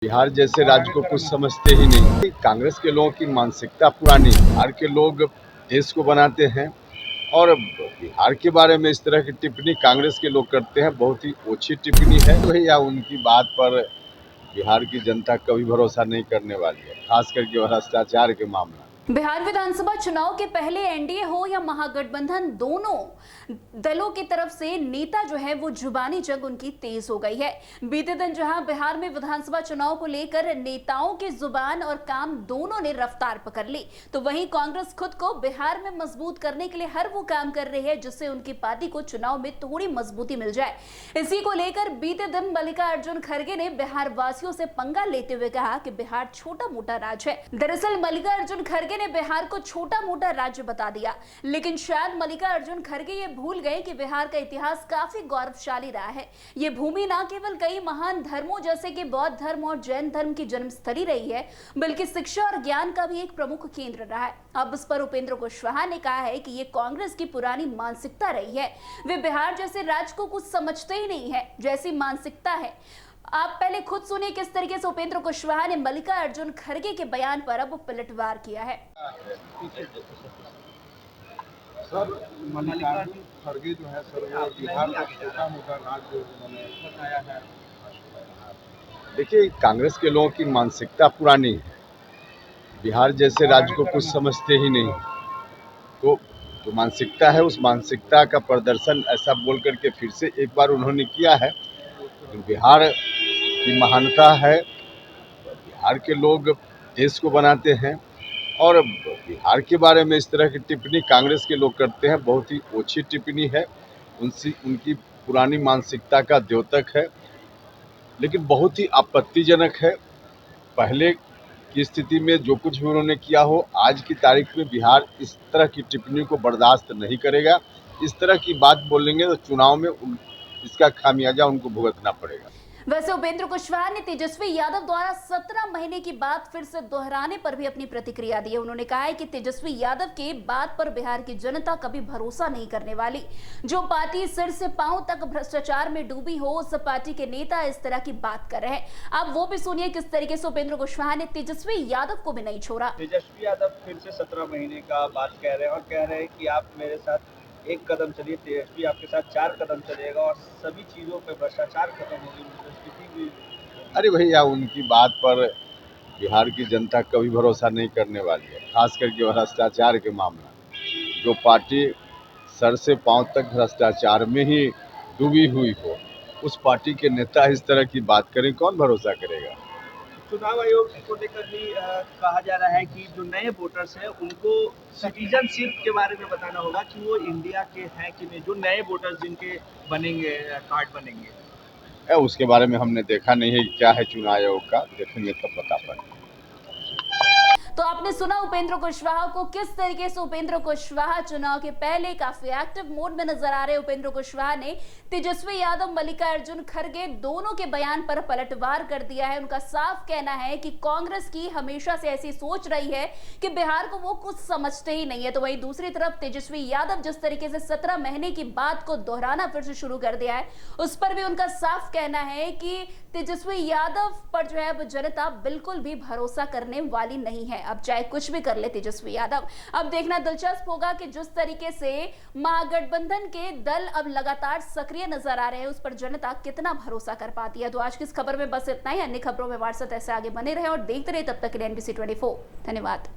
बिहार जैसे राज्य को कुछ समझते ही नहीं। कांग्रेस के लोगों की मानसिकता पुरानी है। बिहार के लोग देश को बनाते हैं और बिहार के बारे में इस तरह की टिप्पणी कांग्रेस के लोग करते हैं, बहुत ही ओछी टिप्पणी है। भैया उनकी बात पर बिहार की जनता कभी भरोसा नहीं करने वाली है, खास करके भ्रष्टाचार के मामला। बिहार विधानसभा चुनाव के पहले एनडीए हो या महागठबंधन, दोनों दलों की तरफ से नेता जो है वो जुबानी जंग उनकी तेज हो गई है। बीते दिन जहां बिहार में विधानसभा चुनाव को लेकर नेताओं की जुबान और काम दोनों ने रफ्तार पकड़ ली, तो वहीं कांग्रेस खुद को बिहार में मजबूत करने के लिए हर वो काम कर रही है जिससे उनकी पार्टी को चुनाव में थोड़ी मजबूती मिल जाए। इसी को लेकर बीते दिन मल्लिकार्जुन खड़गे ने बिहार वासियों से पंगा लेते हुए कहा कि बिहार छोटा मोटा राज्य है। दरअसल मल्लिकार्जुन खड़गे ने बिहार को छोटा मोटा राज्य बता दिया, लेकिन शायद मल्लिकार्जुन खड़गे ये भूल गए कि बिहार का इतिहास काफी गौरवशाली रहा है। ये भूमि न केवल कई महान धर्मों जैसे कि बौद्ध धर्म और जैन धर्म की जन्मस्थली रही है, बल्कि शिक्षा और ज्ञान का भी एक प्रमुख केंद्र रहा है। अब इस पर उपेंद्र कुशवाहा ने कहा है कि ये कांग्रेस की पुरानी मानसिकता रही है। वे बिहार जैसे राज्य को कुछ समझते ही नहीं है, जैसी मानसिकता है। आप पहले खुद सुनिए किस तरीके से उपेंद्र कुशवाहा ने मल्लिकार्जुन खड़गे के बयान पर अब पलटवार किया है। सर, मल्लिकार्जुन खड़गे जो है सर, वो बिहार का छोटा मोटा राज्य उन्होंने बताया है। देखिए, कांग्रेस के लोगों की मानसिकता पुरानी है। बिहार जैसे राज्य को कुछ समझते ही नहीं। तो जो मानसिकता है, उस मानसिकता का प्रदर्शन ऐसा बोल करके फिर से एक बार उन्होंने किया है। बिहार की महानता है, बिहार के लोग देश को बनाते हैं और बिहार के बारे में इस तरह की टिप्पणी कांग्रेस के लोग करते हैं, बहुत ही ओछी टिप्पणी है। उनकी पुरानी मानसिकता का द्योतक है, लेकिन बहुत ही आपत्तिजनक है। पहले की स्थिति में जो कुछ भी उन्होंने किया हो, आज की तारीख में बिहार इस तरह की टिप्पणी को बर्दाश्त नहीं करेगा। इस तरह की बात बोलेंगे तो चुनाव में इसका खामियाजा उनको भुगतना पड़ेगा। वैसे उपेंद्र कुशवाहा ने तेजस्वी यादव द्वारा 17 महीने की बात फिर से दोहराने पर भी अपनी प्रतिक्रिया दी है। उन्होंने कहा है कि तेजस्वी यादव के बात पर बिहार की जनता कभी भरोसा नहीं करने वाली। जो पार्टी सिर से पांव तक भ्रष्टाचार में डूबी हो, उस पार्टी के नेता इस तरह की बात कर रहे हैं। आप वो भी सुनिए किस तरीके से उपेंद्र कुशवाहा ने तेजस्वी यादव को भी नहीं छोड़ा। तेजस्वी यादव फिर से 17 महीने का बात कह रहे हैं और कह रहे हैं कि आप मेरे साथ एक कदम चलिए, तेजस्वी आपके साथ 4 कदम चलेगा और सभी चीज़ों पे भ्रष्टाचार खत्म होगी, मुद्रास्फीति भी। अरे भैया, उनकी बात पर बिहार की जनता कभी भरोसा नहीं करने वाली है, खास करके भ्रष्टाचार के मामला। जो पार्टी सर से पांव तक भ्रष्टाचार में ही डूबी हुई हो, उस पार्टी के नेता इस तरह की बात करें, कौन भरोसा करेगा। चुनाव आयोग को लेकर भी कहा जा रहा है कि जो नए वोटर्स हैं उनको सिटीजनशिप के बारे में बताना होगा कि वो इंडिया के हैं कि नहीं। जो नए वोटर्स जिनके बनेंगे, कार्ड बनेंगे, उसके बारे में हमने देखा नहीं है क्या है चुनाव आयोग का, देखेंगे तब बता पाएंगे। तो आपने सुना उपेंद्र कुशवाहा को, किस तरीके से उपेंद्र कुशवाहा चुनाव के पहले काफी एक्टिव मोड में नजर आ रहे। उपेंद्र कुशवाहा ने तेजस्वी यादव, मल्लिकार्जुन खड़गे दोनों के बयान पर पलटवार कर दिया है। उनका साफ कहना है कि कांग्रेस की हमेशा से ऐसी सोच रही है कि बिहार को वो कुछ समझते ही नहीं है। तो वहीं दूसरी तरफ तेजस्वी यादव जिस तरीके से 17 महीने की बात को दोहराना फिर से शुरू कर दिया है, उस पर भी उनका साफ कहना है कि तेजस्वी यादव पर जो है वो जनता बिल्कुल भी भरोसा करने वाली नहीं है। अब चाहे कुछ भी कर ले तेजस्वी यादव। अब देखना दिलचस्प होगा कि जिस तरीके से महागठबंधन के दल अब लगातार सक्रिय नजर आ रहे हैं, उस पर जनता कितना भरोसा कर पाती है। तो आज की इस खबर में बस इतना ही। अन्य खबरों में वार्ता ऐसे आगे बने रहे और देखते रहे। तब तक के लिए NBC 24 धन्यवाद।